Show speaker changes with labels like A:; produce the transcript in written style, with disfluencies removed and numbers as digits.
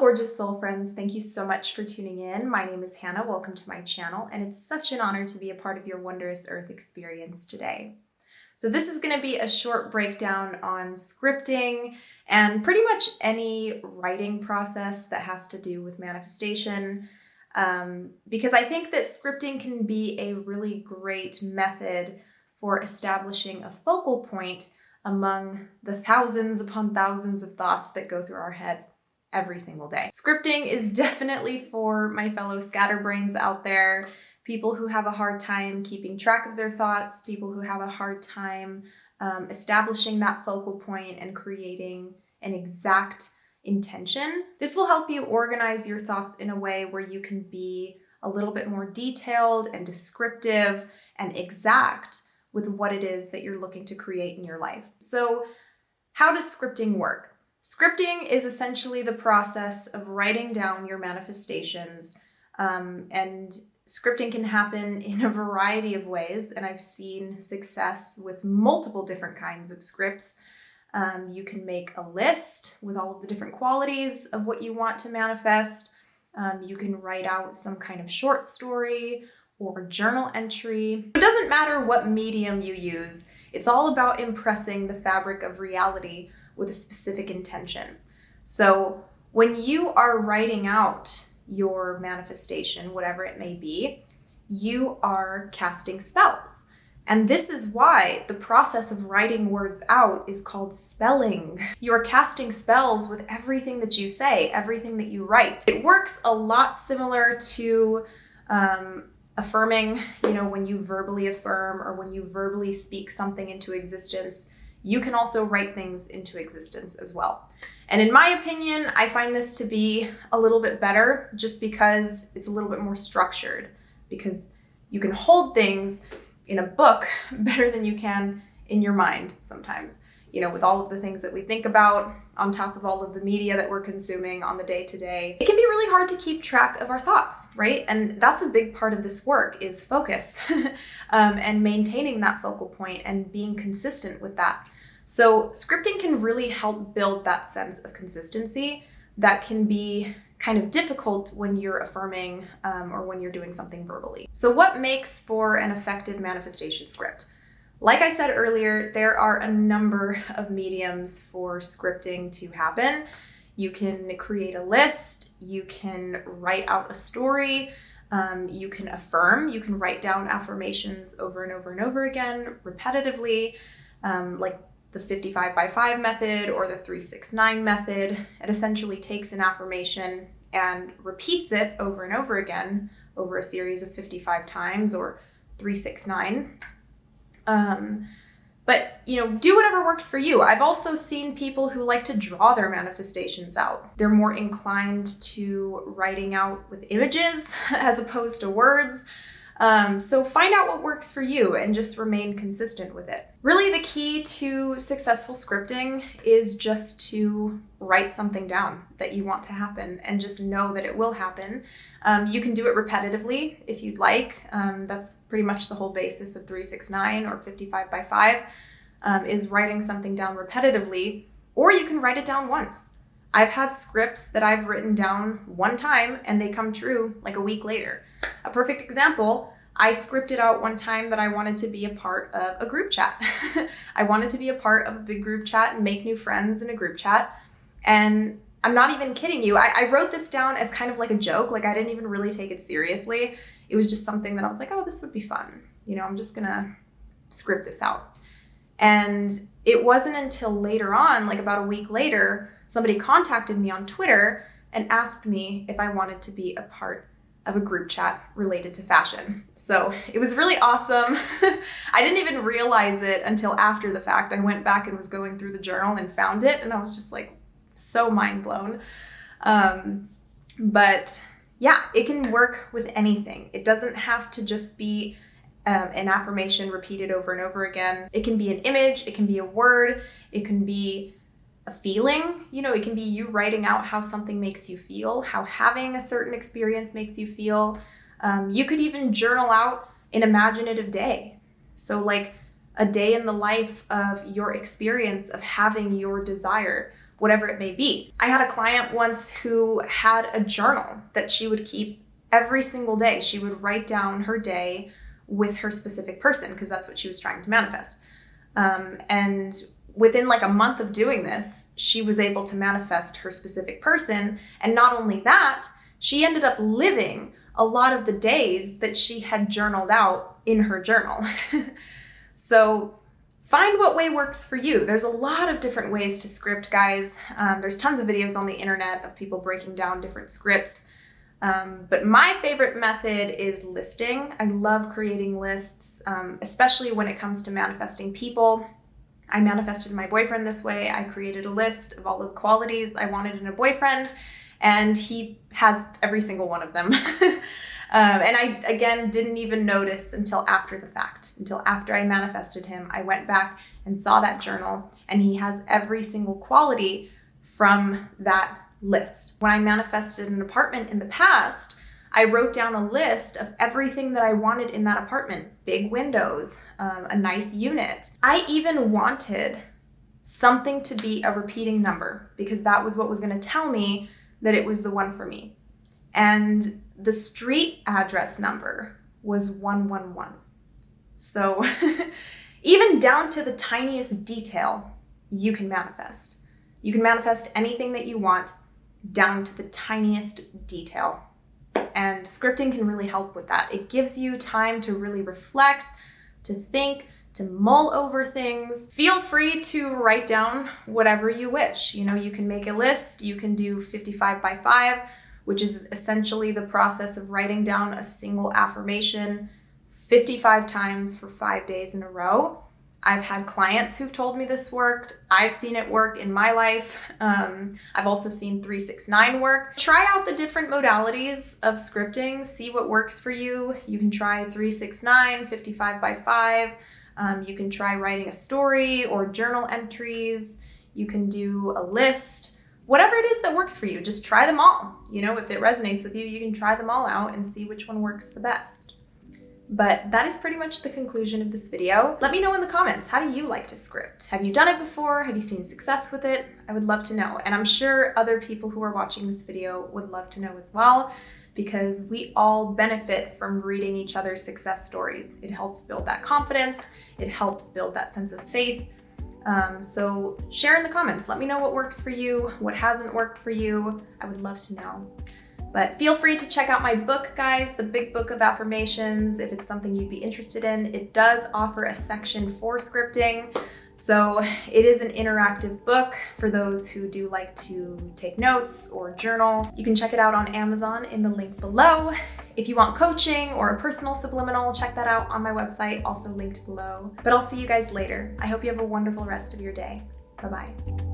A: gorgeous soul friends. Thank you so much for tuning in. My name is Hannah. Welcome to my channel, and it's such an honor to be a part of your wondrous earth experience today. So this is going to be a short breakdown on scripting and pretty much any writing process that has to do with manifestation, because I think that scripting can be a really great method for establishing a focal point among the thousands upon thousands of thoughts that go through our head every single day. Scripting is definitely for my fellow scatterbrains out there, people who have a hard time keeping track of their thoughts, people who have a hard time establishing that focal point and creating an exact intention. This will help you organize your thoughts in a way where you can be a little bit more detailed and descriptive and exact with what it is that you're looking to create in your life. So how does scripting work? Scripting is essentially the process of writing down your manifestations, and scripting can happen in a variety of ways, and I've seen success with multiple different kinds of scripts. You can make a list with all of the different qualities of what you want to manifest. You can write out some kind of short story or journal entry. It doesn't matter what medium you use. It's all about impressing the fabric of reality with a specific intention. So when you are writing out your manifestation, whatever it may be, you are casting spells. And this is why the process of writing words out is called spelling. You are casting spells with everything that you say, everything that you write. It works a lot similar to affirming, when you verbally affirm or when you verbally speak something into existence. You can also write things into existence as well. And in my opinion, I find this to be a little bit better just because it's a little bit more structured, because you can hold things in a book better than you can in your mind sometimes. With all of the things that we think about on top of all of the media that we're consuming on the day to day, it can be really hard to keep track of our thoughts, right? And that's a big part of this work is focus and maintaining that focal point and being consistent with that. So scripting can really help build that sense of consistency that can be kind of difficult when you're affirming or when you're doing something verbally. So what makes for an effective manifestation script? Like I said earlier, there are a number of mediums for scripting to happen. You can create a list, you can write out a story, you can affirm, you can write down affirmations over and over and over again, repetitively, like the 55x5 method or the 3-6-9 method. It essentially takes an affirmation and repeats it over and over again over a series of 55 times or 3-6-9. But do whatever works for you. I've also seen people who like to draw their manifestations out. They're more inclined to writing out with images as opposed to words. So find out what works for you and just remain consistent with it. Really, the key to successful scripting is just to write something down that you want to happen and just know that it will happen. You can do it repetitively if you'd like. That's pretty much the whole basis of 3-6-9 or 55x5 is writing something down repetitively, or you can write it down once. I've had scripts that I've written down one time and they come true like a week later. A perfect example, I scripted out one time that I wanted to be a part of a group chat. I wanted to be a part of a big group chat and make new friends in a group chat. And I'm not even kidding you. I wrote this down as kind of like a joke. Like I didn't even really take it seriously. It was just something that I was like, oh, this would be fun. I'm just gonna script this out. And it wasn't until later on, like about a week later, somebody contacted me on Twitter and asked me if I wanted to be a part of a group chat related to fashion. So it was really awesome. I didn't even realize it until after the fact. I went back and was going through the journal and found it, and I was just like so mind blown. But yeah, it can work with anything. It doesn't have to just be an affirmation repeated over and over again. It can be an image, it can be a word, it can be a feeling. It can be you writing out how something makes you feel, how having a certain experience makes you feel. You could even journal out an imaginative day. So like a day in the life of your experience of having your desire. whatever it may be. I had a client once who had a journal that she would keep every single day. She would write down her day with her specific person because that's what she was trying to manifest. And within like a month of doing this, she was able to manifest her specific person. And not only that, she ended up living a lot of the days that she had journaled out in her journal. So find what way works for you. There's a lot of different ways to script, guys. There's tons of videos on the internet of people breaking down different scripts. But my favorite method is listing. I love creating lists, especially when it comes to manifesting people. I manifested my boyfriend this way. I created a list of all of the qualities I wanted in a boyfriend, and he has every single one of them. And I, again, didn't even notice until after the fact. Until after I manifested him, I went back and saw that journal, and he has every single quality from that list. When I manifested an apartment in the past, I wrote down a list of everything that I wanted in that apartment. Big windows, a nice unit. I even wanted something to be a repeating number because that was what was going to tell me that it was the one for me. And the street address number was 111. So even down to the tiniest detail, you can manifest. You can manifest anything that you want down to the tiniest detail. And scripting can really help with that. It gives you time to really reflect, to think, to mull over things. Feel free to write down whatever you wish. You know, you can make a list, you can do 55 by 5, which is essentially the process of writing down a single affirmation 55 times for 5 days in a row. I've had clients who've told me this worked. I've seen it work in my life. I've also seen 369 work. Try out the different modalities of scripting, see what works for you. You can try 369, 55 by 5. You can try writing a story or journal entries. You can do a list. Whatever it is that works for you, just try them all. You know, if it resonates with you, you can try them all out and see which one works the best. But that is pretty much the conclusion of this video. Let me know in the comments, how do you like to script? Have you done it before? Have you seen success with it? I would love to know. And I'm sure other people who are watching this video would love to know as well, because we all benefit from reading each other's success stories. It helps build that confidence. It helps build that sense of faith. So share in the comments. Let me know what works for you, what hasn't worked for you. I would love to know. But feel free to check out my book, guys, the Big Book of Affirmations, if it's something you'd be interested in. It does offer a section for scripting. So it is an interactive book for those who do like to take notes or journal. You can check it out on Amazon in the link below. If you want coaching or a personal subliminal, check that out on my website, also linked below. But I'll see you guys later. I hope you have a wonderful rest of your day. Bye-bye.